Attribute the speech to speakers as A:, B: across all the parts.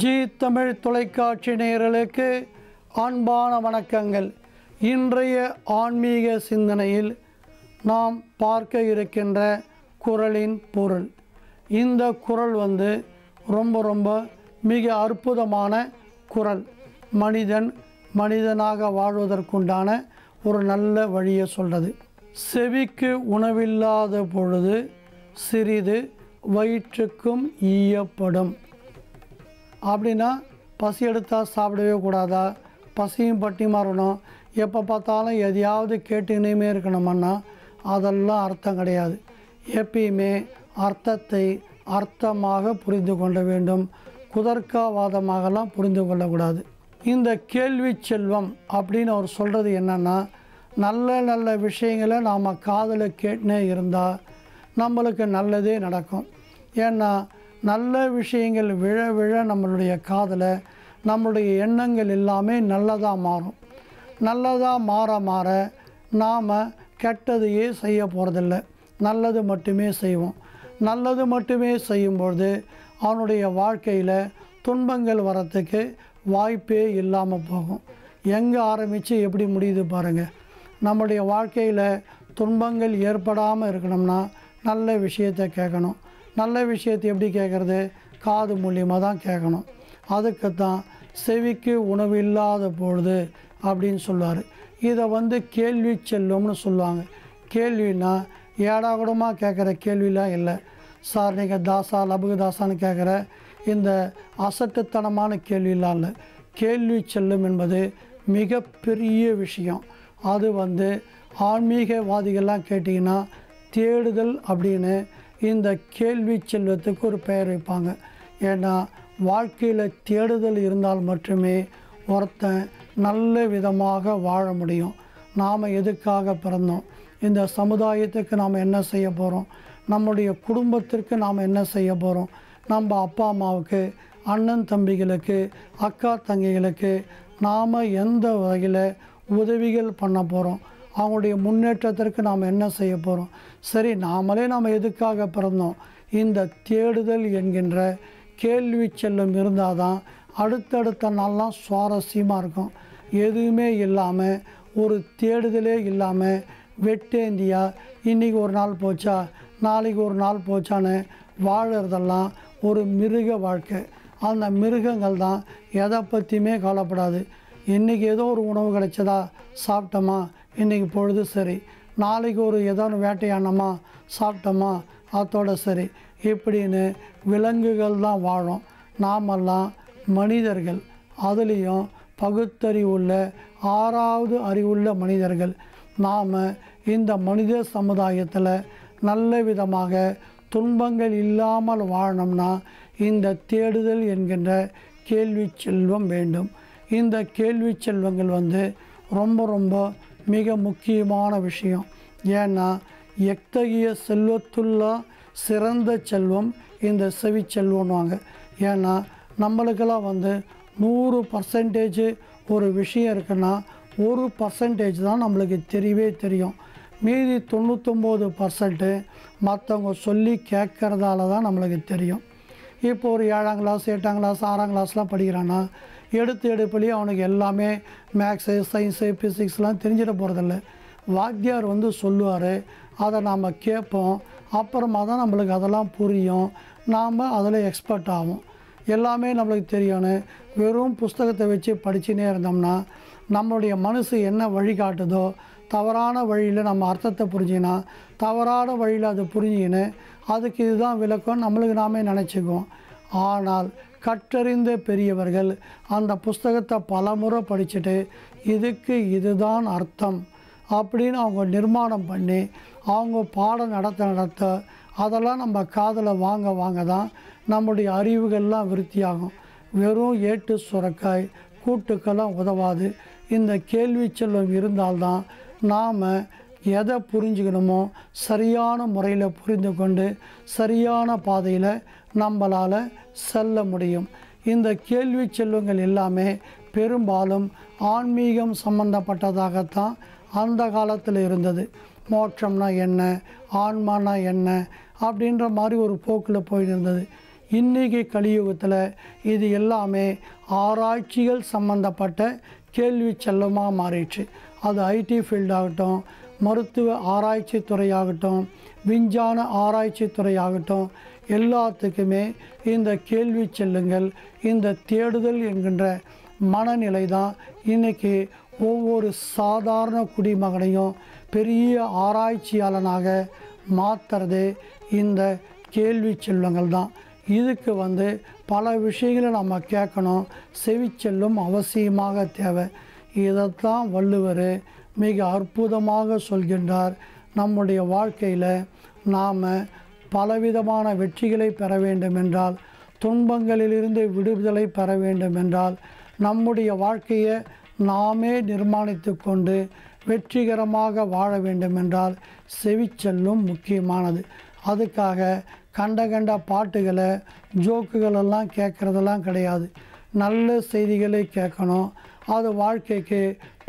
A: G Tamil தொலைக்காட்சி நேயர்களுக்கு அன்பான வணக்கங்கள். இன்றைய ஆன்மீக சிந்தனையில் நாம் பார்க்க இருக்கின்ற குறளின் பொருள். இந்த குறள் ரொம்ப மிக அற்புதமான குறள். மனிதனாக வாழ்வதற்குண்டான ஒரு நல்ல வழியை சொல்கிறது. செவிக்கு உணவில்லாத பொழுது சிறிது வயிற்றுக்கும் ஈயப்படும். அப்படின்னா பசி எடுத்தால் சாப்பிடவே கூடாதா, பசியும் பட்டி மாறணும், எப்போ பார்த்தாலும் எதையாவது கேட்டுக்கினே இருக்கணுமன்னா அதெல்லாம் அர்த்தம் கிடையாது. எப்பயுமே அர்த்தத்தை அர்த்தமாக புரிந்து கொள்ள வேண்டும். குதர்க்கவாதமாகலாம் புரிந்து கொள்ளக்கூடாது. இந்த கேள்வி செல்வம் அப்படின்னு அவர் சொல்கிறது என்னென்னா, நல்ல விஷயங்களை நாம் காதில் கேட்டுனே இருந்தால் நம்மளுக்கு நல்லதே நடக்கும். ஏன்னா நல்ல விஷயங்கள் விழ நம்மளுடைய காதில் நம்மளுடைய எண்ணங்கள் எல்லாமே நல்லதாக மாறும். நல்லதாக மாற நாம் கெட்டதையே செய்ய போகிறதில்ல, நல்லது மட்டுமே செய்வோம். நல்லது மட்டுமே செய்யும்பொழுது அவனுடைய வாழ்க்கையில் துன்பங்கள் வரத்துக்கு வாய்ப்பே இல்லாமல் போகும். எங்கே ஆரம்பித்து எப்படி முடியுது பாருங்கள். நம்முடைய வாழ்க்கையில் துன்பங்கள் ஏற்படாமல் இருக்கணும்னா நல்ல விஷயத்தை கேட்கணும். நல்ல விஷயத்தை எப்படி கேட்குறது? காது மூலியமாக தான் கேட்கணும். அதுக்கு தான் செவிக்கு உணவு இல்லாத பொழுது அப்படின்னு சொல்லுவார். இதை கேள்வி செல்வம்னு சொல்லுவாங்க. கேள்வின்னா ஏடாகூடமாக கேட்குற கேள்விலாம் இல்லை. சார் நீங்கள் தாசா லபுகு தாசான்னு கேட்குற இந்த அசட்டுத்தனமான கேள்விலாம் இல்லை. கேள்வி செல்லும் என்பது மிகப்பெரிய விஷயம். அது ஆன்மீகவாதிகள்லாம் கேட்டிங்கன்னா தேடுதல் அப்படின்னு இந்த கேள்வி செல்வத்துக்கு ஒரு பெயர் வைப்பாங்க. ஏன்னா வாழ்க்கையில் தேடுதல் இருந்தால் மட்டுமே ஒருத்தன் நல்ல விதமாக வாழ முடியும். நாம் எதுக்காக பிறந்தோம்? இந்த சமுதாயத்துக்கு நாம் என்ன செய்ய போகிறோம்? நம்முடைய குடும்பத்திற்கு நாம் என்ன செய்ய போகிறோம்? நம்ம அப்பா அம்மாவுக்கு, அண்ணன் தம்பிகளுக்கு, அக்கா தங்கைகளுக்கு நாம் எந்த வகையில் உதவிகள் பண்ண போகிறோம்? அவங்களுடைய முன்னேற்றத்திற்கு நாம் என்ன செய்ய போகிறோம்? சரி, நாம் எதுக்காக பிறந்தோம்? இந்த தேடுதல் என்கின்ற கேள்வி செல்லும் இருந்தால் தான் அடுத்தடுத்த நாள்லாம் சுவாரஸ்யமாக இருக்கும். எதுவுமே இல்லாமல், ஒரு தேடுதலே இல்லாமல் வெட்டேந்தியா இன்றைக்கி ஒரு நாள் போச்சா நாளைக்கு ஒரு நாள் போச்சான்னு வாழறதெல்லாம் ஒரு மிருக வாழ்க்கை. அந்த மிருகங்கள் தான் எதை பற்றியுமே கவலைப்படாது. இன்றைக்கி ஏதோ ஒரு உணவு கிடைச்சதா, சாப்பிட்டோமா, இன்றைக்கி பொழுது சரி. நாளைக்கு ஒரு ஏதோ ஒன்று வேட்டையானோமா, சாப்பிட்டோமா, அதோட சரி. இப்படின்னு விலங்குகள் தான் வாழும். நாமெல்லாம் மனிதர்கள், அதுலேயும் பகுத்தறிவுள்ள 6வது அறிவுள்ள மனிதர்கள். நாம் இந்த மனித சமுதாயத்தில் நல்ல விதமாக துன்பங்கள் இல்லாமல் வாழணும்னா இந்த தேடுதல் என்கின்ற கேள்வி செல்வம் வேண்டும். இந்த கேள்வி செல்வங்கள் ரொம்ப மிக முக்கியமான விஷயம். ஏன்னா எத்தகைய செல்வத்துள்ள சிறந்த செல்வம் இந்த செவி செல்வம்வாங்க. ஏன்னா நம்மளுக்கெல்லாம் 100% ஒரு விஷயம் இருக்குன்னா 1% தான் நம்மளுக்கு தெரியும். மீதி 99% மற்றவங்க சொல்லி கேட்குறதால தான் நம்மளுக்கு தெரியும். இப்போ ஒரு 7ஆம் கிளாஸ் 8ஆம் கிளாஸ் 6ஆம் கிளாஸ்லாம் படிக்கிறான்னா எடுப்புலேயே அவனுக்கு எல்லாமே மேக்ஸு, சயின்ஸு, ஃபிசிக்ஸ்லாம் தெரிஞ்சிட போகிறதில்ல. வாத்தியார் சொல்லுவார், அதை நாம் கேட்போம். அப்புறமா தான் நம்மளுக்கு அதெல்லாம் புரியும். நாம் அதில் எக்ஸ்பர்ட் ஆகும். எல்லாமே நம்மளுக்கு தெரியணும். வெறும் புஸ்தகத்தை வச்சு படிச்சுனே இருந்தோம்னா நம்மளுடைய மனசு என்ன வழிகாட்டுதோ தவறான வழியில் நம்ம அர்த்தத்தை புரிஞ்சினா தவறான வழியில் அது புரிஞ்சின்னு அதுக்கு இதுதான் விளக்கம் நம்மளுக்கு நாமே நினச்சிக்குவோம். ஆனால் கற்றறிந்த பெரியவர்கள் அந்த புஸ்தகத்தை பலமுறை படிச்சுட்டு இதுக்கு இதுதான் அர்த்தம் அப்படின்னு அவங்க நிர்மாணம் பண்ணி அவங்க பாடம் நடத்த அதெல்லாம் நம்ம காதில் வாங்க தான் நம்முடைய அறிவுகள்லாம் விருத்தியாகும். வெறும் ஏட்டு சுரக்காய் கூட்டுக்கெல்லாம் உதவாது. இந்த கேள்வி செல்வம் இருந்தால்தான் நாம் எதை புரிஞ்சுக்கணுமோ சரியான முறையில் புரிந்து கொண்டு சரியான பாதையில் நம்மளால் செல்ல முடியும். இந்த கேள்வி செல்வங்கள் எல்லாமே பெரும்பாலும் ஆன்மீகம் சம்பந்தப்பட்டதாகத்தான் அந்த காலத்தில் இருந்தது. மோட்சம்னா என்ன, ஆன்மானா என்ன அப்படின்ற மாதிரி ஒரு போக்கில் போயிருந்தது. இன்றைக்கி கலியுகத்தில் இது எல்லாமே ஆராய்ச்சிகள் சம்பந்தப்பட்ட கேள்வி செல்லமாக மாறிடுச்சு. அது ஐடி ஃபீல்டாகட்டும், மருத்துவ ஆராய்ச்சி துறையாகட்டும், விஞ்ஞான ஆராய்ச்சி துறையாகட்டும், எல்லாத்துக்குமே இந்த கேள்வி செல்லுங்கள், இந்த தேடுதல் என்கின்ற மனநிலை தான் இன்றைக்கி ஒவ்வொரு சாதாரண குடிமகனையும் பெரிய ஆராய்ச்சியாளனாக மாற்றுறதே இந்த கேள்வி செல்வங்கள் தான். இதுக்கு பல விஷயங்களை நம்ம கேட்கணும், செவிச்செல்லும் அவசியமாக தேவை. இதைத்தான் வள்ளுவர் மிக அற்புதமாக சொல்கின்றார். நம்முடைய வாழ்க்கையில் நாம் பலவிதமான வெற்றிகளை பெற வேண்டுமென்றால், துன்பங்களிலிருந்து விடுதலை பெற வேண்டுமென்றால், நம்முடைய வாழ்க்கையை நாமே நிர்மாணித்து கொண்டு வெற்றிகரமாக வாழ வேண்டுமென்றால் செவிச்செல்லும் முக்கியமானது. அதுக்காக கண்ட பாட்டுகளை ஜோக்குகளெல்லாம் கேட்குறதெல்லாம் கிடையாது. நல்ல செய்திகளை கேட்கணும். அது வாழ்க்கைக்கு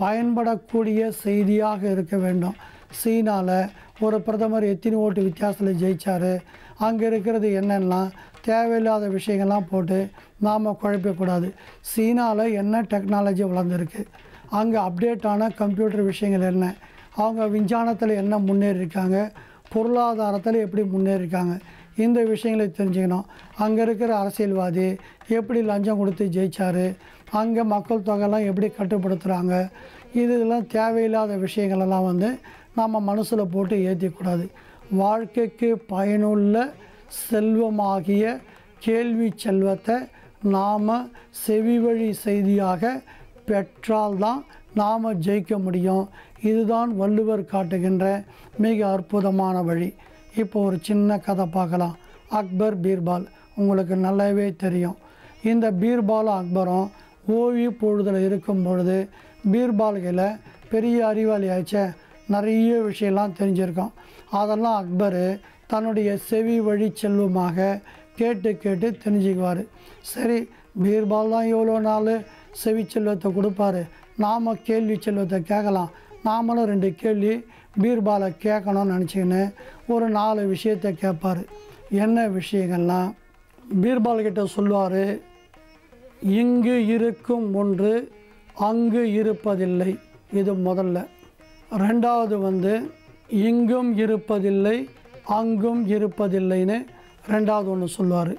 A: பயன்படக்கூடிய செய்தியாக இருக்க வேண்டும். சீனாவில் ஒரு பிரதமர் எத்தனை ஓட்டு வித்தியாசத்தில் ஜெயித்தார். அங்கே இருக்கிறது என்னென்னா தேவையில்லாத விஷயங்கள்லாம் போட்டு நாம் குழப்பக்கூடாது. சீனாவில் என்ன டெக்னாலஜி வளர்ந்துருக்கு, அங்கே அப்டேட்டான கம்ப்யூட்டர் விஷயங்கள் என்ன, அவங்க விஞ்ஞானத்தில் என்ன முன்னேறியிருக்காங்க, பொருளாதாரத்தில் எப்படி முன்னேறியிருக்காங்க, இந்த விஷயங்களை தெரிஞ்சுக்கணும். அங்கே இருக்கிற அரசியல்வாதி எப்படி லஞ்சம் கொடுத்து ஜெயித்தார், அங்கே மக்கள் தொகையெல்லாம் எப்படி கட்டுப்படுத்துகிறாங்க, இதெல்லாம் தேவையில்லாத விஷயங்களெல்லாம் நம்ம மனசில் போட்டு ஏற்றிக்கூடாது. வாழ்க்கைக்கு பயனுள்ள செல்வமாகிய கேள்வி செல்வத்தை நாம் செவிவழி செய்தியாக பெற்றால்தான் நாம் ஜெயிக்க முடியும். இதுதான் வள்ளுவர் காட்டுகின்ற மிக அற்புதமான வழி. இப்போ ஒரு சின்ன கதை பார்க்கலாம். அக்பர் பீர்பால் உங்களுக்கு நல்லாவே தெரியும். இந்த பீர்பாலும் அக்பரும் ஓய்வு பொழுதில் இருக்கும் பொழுது பீர்பால்களை பெரிய அறிவாளி ஆச்சே, நிறைய விஷயம்லாம் தெரிஞ்சிருக்கோம். அதெல்லாம் அக்பர் தன்னுடைய செவி வழி செல்வமாக கேட்டு கேட்டு தெரிஞ்சுக்குவார். சரி, பீர்பால் தான் எவ்வளோ நாள் செவி செல்வத்தை கொடுப்பாரு, நாம் கேள்வி செல்வத்தை கேட்கலாம், நாமளும் 2 கேள்வி பீர்பாலை கேட்கணும்னு நினச்சிக்கின்னு ஒரு 4 விஷயத்தை கேட்பார். என்ன விஷயங்கள்லாம் பீர்பால்கிட்ட சொல்லுவார். இங்கு இருக்கும் ஒன்று அங்கு இருப்பதில்லை, இது முதல்ல. ரெண்டாவது இங்கும் இருப்பதில்லை அங்கும் இருப்பதில்லைன்னு ரெண்டாவது ஒன்று சொல்லுவார்.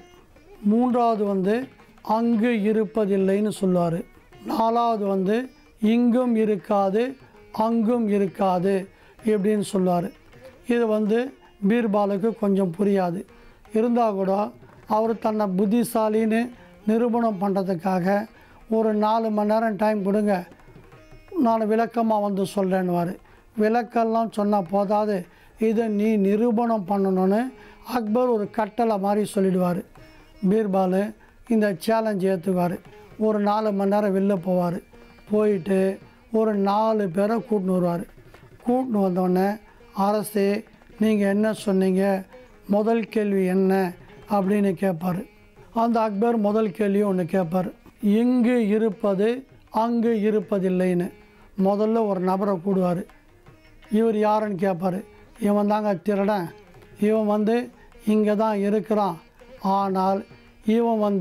A: மூன்றாவது அங்கு இருப்பதில்லைன்னு சொல்லுவார். நாலாவது இங்கும் இருக்காது அங்கும் இருக்காது எப்படின்னு சொல்லுவார். இது பீர்பாலுக்கு கொஞ்சம் புரியாது. இருந்தால் கூட அவர் தன்னை புத்திசாலின்னு நிரூபணம் பண்ணுறதுக்காக ஒரு 4 மணி நேரம் டைம் கொடுங்க, நான் விளக்கமாக சொல்கிறேன்னுவார். விளக்கெல்லாம் சொன்னால் போதாது, இதை நீ நிரூபணம் பண்ணணுன்னு அக்பர் ஒரு கட்டளை மாதிரி சொல்லிடுவார். பீர்பால் இந்த சேலஞ்ச் ஏற்றுவார். ஒரு 4 மணி நேரம் வெளில போவார். போயிட்டு ஒரு 4 பேரை கூட்டின்னு வருவார். கூட்டின்னு வந்தோடனே, அரசே நீங்கள் என்ன சொன்னீங்க, முதல் கேள்வி என்ன அப்படின்னு கேட்பார். அந்த அக்பர் முதல் கேள்வி ஒன்று கேட்பார். இங்கு இருப்பது அங்கு இருப்பதில்லைன்னு முதல்ல ஒரு நபரை கூடுவார். இவர் யாருன்னு கேட்பார். இவன் தாங்க திருடன், இவன் இங்கே தான் இருக்கிறான், ஆனால் இவன்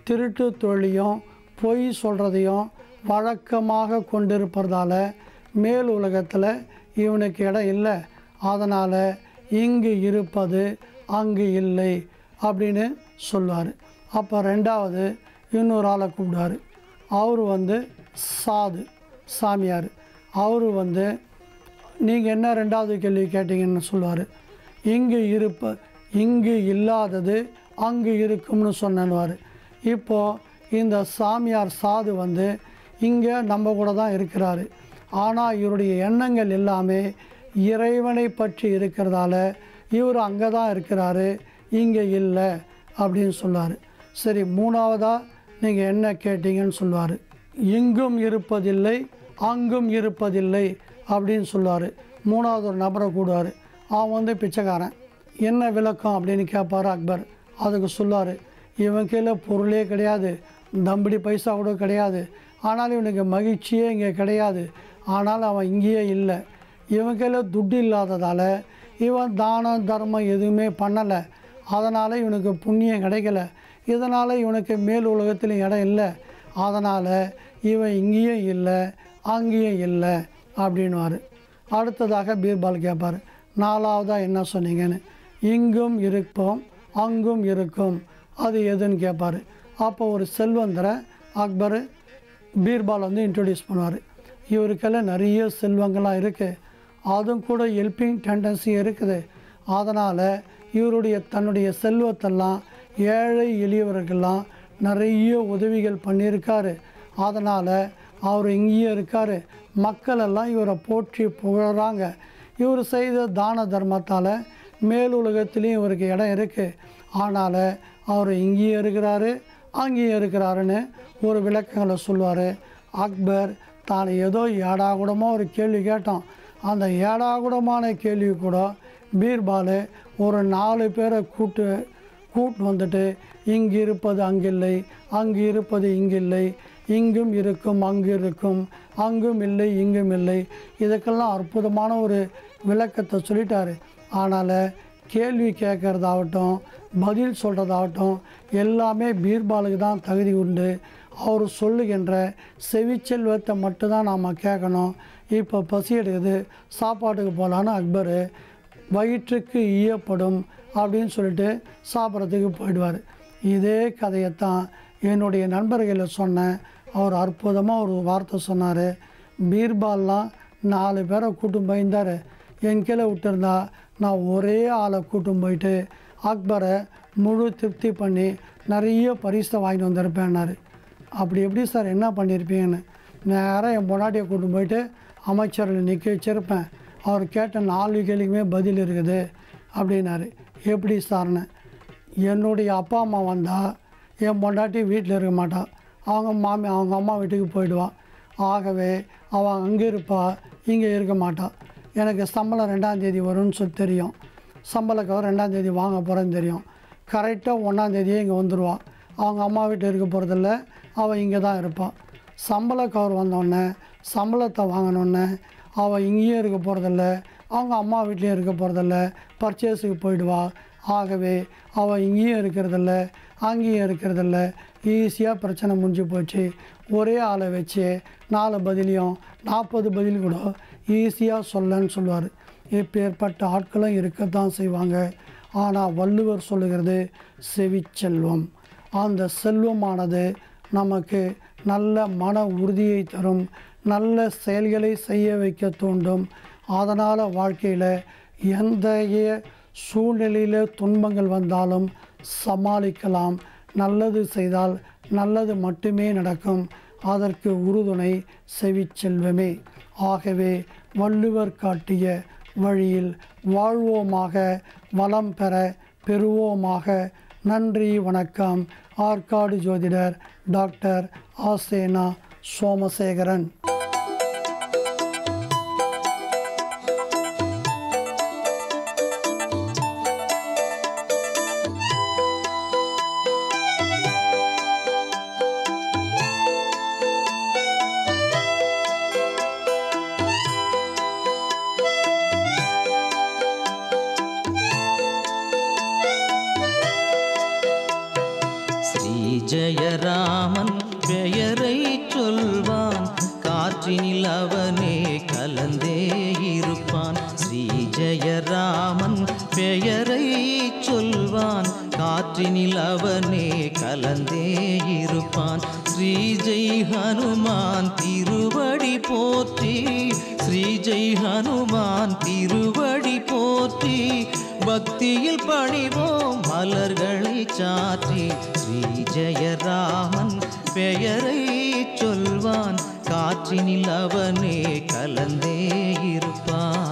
A: திருட்டு தொழிலையும் பொய் சொல்கிறதையும் வழக்கமாக கொண்டிருப்பதால் மேல் உலகத்தில் இவனுக்கு இடம் இல்லை, அதனால் இங்கு இருப்பது அங்கு இல்லை அப்படின்னு சொல்லுவார். அப்போ ரெண்டாவது இன்னொரு ஆளை கூப்பிடுவார். அவர் சாது சாமியார். அவர் நீங்கள் என்ன ரெண்டாவது கேள்வி கேட்டீங்கன்னு சொல்லுவார். இங்கு இல்லாதது அங்கு இருக்கும்னு சொன்னவார். இப்போது இந்த சாமியார் சாது இங்கே நம்ம கூட தான் இருக்கிறாரு, ஆனால் இவருடைய எண்ணங்கள் எல்லாமே இறைவனை பற்றி இருக்கிறதால இவர் அங்கே தான் இருக்கிறாரு, இங்கே இல்லை அப்படின்னு சொல்லுவார். சரி, மூணாவதாக நீங்கள் என்ன கேட்டீங்கன்னு சொல்லுவார். இங்கும் இருப்பதில்லை அங்கும் இருப்பதில்லை அப்படின்னு சொல்லுவார். மூணாவது ஒரு நபரை கூடுவார். அவன் பிச்சைக்காரன். என்ன விளக்கம் அப்படின்னு கேட்பார் அக்பர். அதுக்கு சொல்லுவார், இவன் கீழே பொருளே கிடையாது, தம்படி பைசா கூட கிடையாது, ஆனால் இவனுக்கு மகிழ்ச்சியே இங்கே கிடையாது, ஆனால் அவன் இங்கேயே இல்லை. இவன் கையில் துட்டு இல்லாததால் இவன் தானம் தர்மம் எதுவுமே பண்ணலை, அதனால் இவனுக்கு புண்ணியம் கிடைக்கல, இதனால் இவனுக்கு மேல் உலகத்தில் இடம் இல்லை, அதனால் இவன் இங்கேயும் இல்லை அங்கேயும் இல்லை அப்படின்வார். அடுத்ததாக பீர்பால் கேட்பார், நாலாவதாக என்ன சொன்னீங்கன்னு. இங்கும் இருப்போம் அங்கும் இருக்கும், அது எதுன்னு கேட்பார். அப்போ ஒரு செல்வந்தரை அக்பர் பீர்பால் இன்ட்ரடியூஸ் பண்ணுவார். இவருக்கெல்லாம் நிறைய செல்வங்கள்லாம் இருக்குது, அதுவும் கூட ஹெல்பிங் டெண்டன்சி இருக்குது. அதனால் இவருடைய தன்னுடைய செல்வத்தெல்லாம் ஏழை எளியவர்கள்லாம் நிறைய உதவிகள் பண்ணியிருக்காரு. அதனால் அவர் இங்கேயே இருக்கார். மக்களெல்லாம் இவரை போற்றி புகழறாங்க. இவர் செய்த தான தர்மத்தால் மேலுலகத்துலேயும் இவருக்கு இடம் இருக்குது. ஆனால் அவர் இங்கேயே இருக்கிறாரு அங்கேயே இருக்கிறாருன்னு ஒரு விளக்கங்களை சொல்லுவார். அக்பர் தான் ஏதோ ஏடாகூடமாக ஒரு கேள்வி கேட்டோம். அந்த ஏடாகூடமான கேள்வி கூட பீர்பால் ஒரு 4 பேரை கூட்டு வந்துட்டு, இங்கு இருப்பது அங்கில்லை, அங்கு இருப்பது இங்கில்லை, இங்கும் இருக்கும் அங்கு இருக்கும், அங்கும் இல்லை இங்கும் இல்லை, இதுக்கெல்லாம் அற்புதமான ஒரு விளக்கத்தை சொல்லிட்டார். ஆனால் கேள்வி கேட்குறதாகட்டும் பதில் சொல்கிறதாகட்டும் எல்லாமே பீர்பாலுக்கு தான் தகுதி உண்டு. அவர் சொல்லுகின்ற செவிச்செல்வத்தை மட்டும்தான் நாம் கேட்கணும். இப்போ பசி எடுக்குது, சாப்பாட்டுக்கு போகலான்னு அக்பர் வயிற்றுக்கு ஈயப்படும் அப்படின்னு சொல்லிட்டு சாப்பிட்றதுக்கு போயிடுவார். இதே கதையைத்தான் என்னுடைய நண்பர்களை சொன்னேன். அவர் அற்புதமாக ஒரு வார்த்தை சொன்னார். பீர்பால்லாம் 4 பேரை கூட்டும் போயிருந்தார், என் கீழே விட்டுருந்தா நான் ஒரே ஆளை கூட்டும் போயிட்டு அக்பரை முழு திருப்தி பண்ணி நிறைய பரிசை வாங்கிட்டு வந்திருப்பேன்னாரு. அப்படி எப்படி சார் என்ன பண்ணியிருப்பீங்கன்னு. நேராக என் பொண்டாட்டியை கூட்டும் போயிட்டு அமைச்சர்கள் நிற்க வச்சுருப்பேன், அவர் கேட்ட 4 கேள்விக்குமே பதில் இருக்குது அப்படின்னாரு. எப்படி சார்னு. என்னுடைய அப்பா அம்மா வந்தால் என் பொண்டாட்டி வீட்டில் இருக்க மாட்டாள், அவங்க அம்மா வீட்டுக்கு போயிடுவாள். ஆகவே அவள் அங்கே இருப்பாள், இங்கே இருக்க மாட்டாள். எனக்கு சம்பளம் 2ஆம் தேதி வரும்னு சொல்லி தெரியும், சம்பளக்காக 2ஆம் தேதி வாங்க போகிறேன்னு தெரியும். கரெக்டாக 1ஆம் தேதியே இங்கே வந்துடுவாள். அவங்க அம்மா வீட்டில் இருக்க போகிறதில்ல, அவள் இங்கே தான் இருப்பாள். சம்பளக்கார் வந்தோடனே சம்பளத்தை வாங்கினோடனே அவள் இங்கேயும் இருக்க போகிறதில்ல, அவங்க அம்மா வீட்லேயும் இருக்க போகிறதில்ல, பர்ச்சேஸுக்கு போயிடுவாள். ஆகவே அவள் இங்கேயும் இருக்கிறதில்ல அங்கேயும் இருக்கிறதில்ல. ஈஸியாக பிரச்சனை முடிஞ்சு போச்சு. ஒரே ஆளை வச்சு 4 பதிலையும் 40 பதில் கூட ஈஸியாக சொல்லன்னு சொல்லுவார். இப்பேற்பட்ட ஆட்களும் இருக்கத்தான் செய்வாங்க. ஆனால் வள்ளுவர் சொல்லுகிறது செவிச்செல்வம். அந்த செல்வமானது நமக்கு நல்ல மன உறுதியை தரும், நல்ல செயல்களை செய்ய வைக்க தூண்டும். அதனால் வாழ்க்கையில் எந்த சூழ்நிலையில் துன்பங்கள் வந்தாலும் சமாளிக்கலாம். நல்லது செய்தால் நல்லது மட்டுமே நடக்கும். அதற்கு உறுதுணை செவிச்செல்வமே. ஆகவே வள்ளுவர் காட்டிய வழியில் வாழ்வோமாக, வளம் பெற பெறுவோமாக. நன்றி, வணக்கம். ஆற்காடு ஜோதிடர் டாக்டர் ஆசேனா சோமசேகரன்.
B: ஜெயராமன் பெயரை சொல்வான், காற்றினில் அவனே கலந்தே இருப்பான். ஸ்ரீ ஜெயராமன் பெயரை சொல்வான், காற்றினில் அவனே கலந்தே இருப்பான். ஸ்ரீ ஜெய் ஹனுமான் திருவடி போற்றி, ஸ்ரீ ஜெய் ஹனுமான் திருவடி போற்றி. பக்தியில் பணிவோம் மலர்களை சாற்றி. ஸ்ரீ ஜெயராமன் பெயரை சொல்வான், காற்றினில் அவனே கலந்தே இருப்பான்.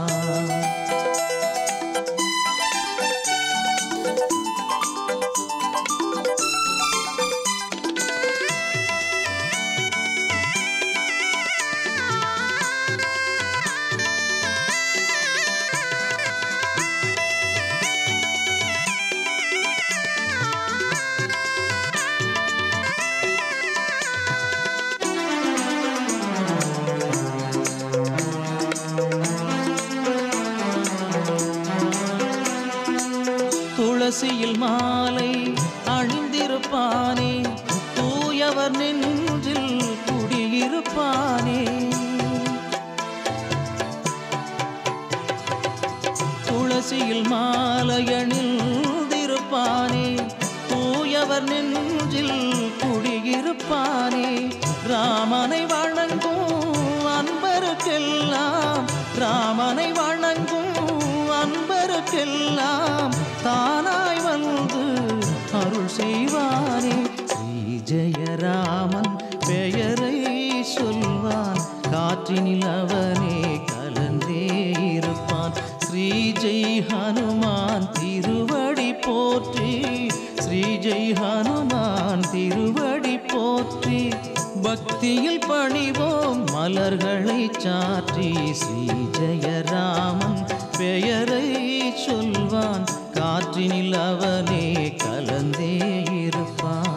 B: துளசியில் மாலை அணிந்திருப்பானே, தூயவர் நெஞ்சில் குடியிருப்பானே. துளசியில் மாலை அணிந்திருப்பானே, தூயவர் நெஞ்சில் குடியிருப்பானே. ராமனை வணங்கும் அன்பருக்கெல்லாம், ராமனை வணங்கும் அன்பருக்கெல்லாம் தானாய் வந்து அருள் செய்வானே. ஸ்ரீ ஜெயராமன் பெயரை சொல்வான், காற்றினில் அவனே கலந்தே இருப்பான். ஸ்ரீ ஜெய் ஹனுமான் திருவடி போற்றி, ஸ்ரீ ஜெய் ஹனுமான் திருவடி போற்றி. பக்தியில் பணிவோம் மலர்களை சாற்றி, ஸ்ரீ ஜெயராமன் பெயரை சொல்வான், காற்றினில் அவனே கலந்தே இருப்பான்.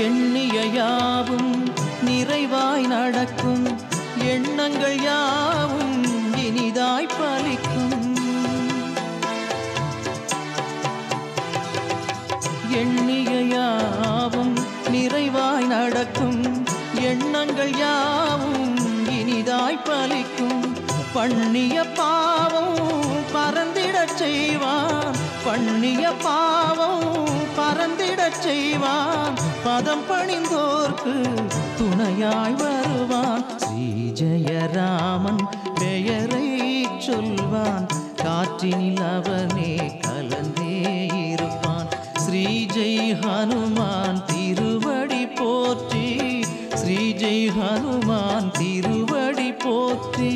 B: எண்ணிய யாவும் நிறைவாய் நடக்கும், எண்ணங்கள் யாவும் இனிதாய் பலிக்கும். எண்ணிய யாவும் நிறைவாய் நடக்கும், எண்ணங்கள் யாவும் இனிதாய் பலிக்கும். பண்ணிய பாவம் பறந்திடச் செய்வான், பண்ணிய பாவம் பறந்திடச் செய்வான். பதம் பணிந்தோர்க்கு துணையாய் வருவான். ஸ்ரீ ஜெயராமன் பெயரை சொல்வான், காற்றினில் அவனே கலந்தே இருப்பான். ஸ்ரீ ஜெய் ஹனுமான் திருவடி போற்றி, ஸ்ரீ ஜெய் ஹனுமான் திருவடி போற்றி.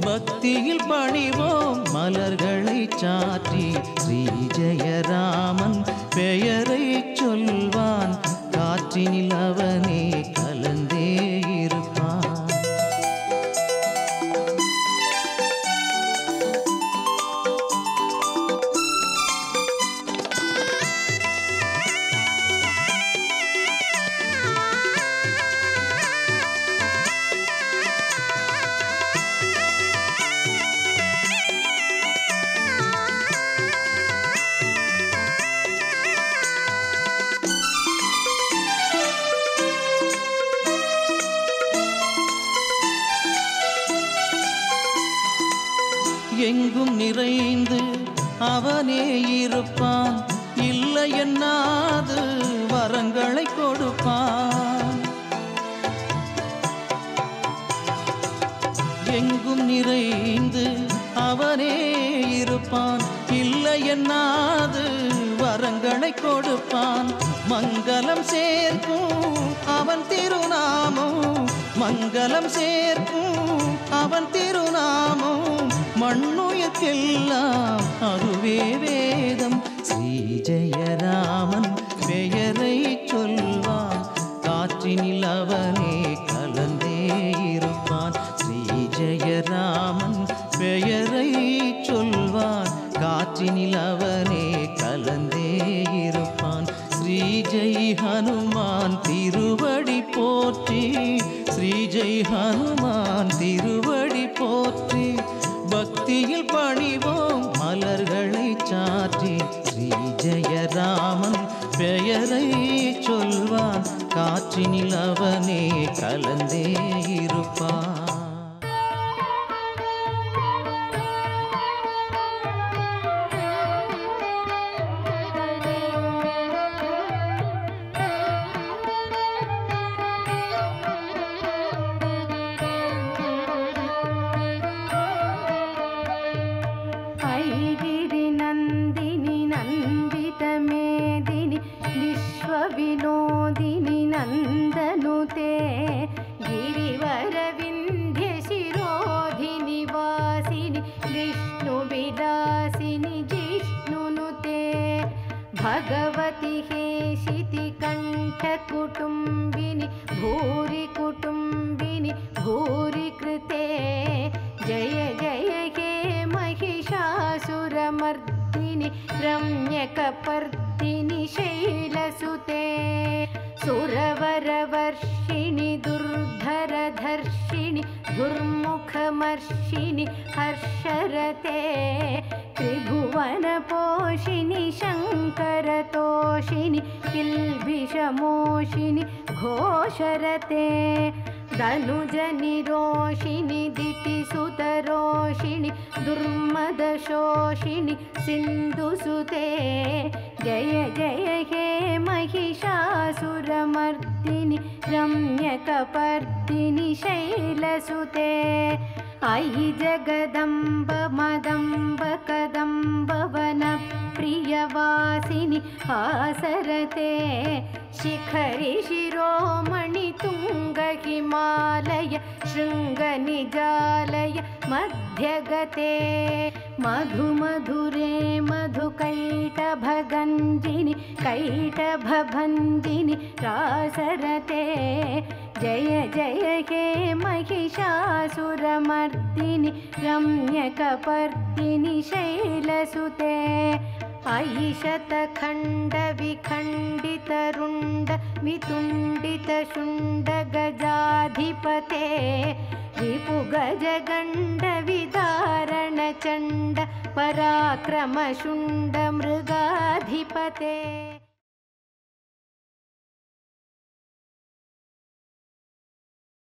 B: பக்தியில் பணிவோம் மலர்களை சாற்றி, ஸ்ரீ ஜெயராமன் பெயரை சொல்வான், காற்றினில் அவனே கலந்தே இருப்பான். எங்கும் நிறைந்து அவனே இருப்பான், இல்லை என்னாது வரங்களை கொடுப்பான். எங்கும் நிறைந்து அவனே இருப்பான், இல்லை என்னாது வரங்களை கொடுப்பான். மங்களம் சேர்க்கும் அவன் திருநாமம், மங்களம் சேர்க்கும் அவன் திருநாமம். மண்ணுயிர்க்கெல்லாம் அதுவே வேதம். ஸ்ரீ ஜெயராமன் பெயரை சொல்வான், காற்றினில் அவனே கலந்தே இருப்பான். ஸ்ரீ ஜெயராமன் பெயரை சொல்வான், காற்றினில் அவனே கலந்தே இருப்பான். ஸ்ரீ ஜெய் ஹனுமான் திருவடி போற்றி, ஸ்ரீ ஜெய் ஹனுமான் திருவடி போற்றி. பக்தியில் பணிவோம் மலர்களை சாற்றி, ஸ்ரீ ஜெயராமன் பெயரை சொல்வான், காற்றினில் அவனே கலந்தே இருப்பான்.
C: विनोदिनी नन्दनुते गिरिवरविन्ध्य शिरोधिनि वासिनि विष्णुविलासिनि जिष्णुनुते भगवति हेशिति कण्ठकुटुम्बिनि भूरि कुटुम्बिनि भूरि कृते जय जय हे महिषासुरमर्दिनि रम्यकपर्दिनि शैलसुते सुरवरवर्षिणि दुर्धरधर्षिणि दुर्मुखमर्षिणि हर्षरते त्रिभुवनपोषिणि शङ्करतोषिणि किल्बिषमोषिणि घोषरते धनुजनिरोषिणि दितिसुतरोषिणि दुर्मदशोषिणि सिन्धुसुते जय जय हे महिषासुरमर्दिनि रम्यकपर्दिनि शैलसुते अयि जगदम्ब मदम्ब कदम्ब वनप्रियवासिनि आसरते शिखरि शिरोमणि तुङ्ग हिमालय शृङ्गनिजालय मध्यगते मधुमधुरे मधुकैटभगञ्जिनि कैटभभञ्जिनि रासरते जय जय हे महिषासुरमर्दिनि रम्यकपर्दिनि शैलसुते अयि शतखण्डविखण्डितरुण्ड वितुण्डितशुण्ड गजाधिपते रिपुगजगण्डविदारणचण्ड पराक्रमशुण्ड मृगाधिपते।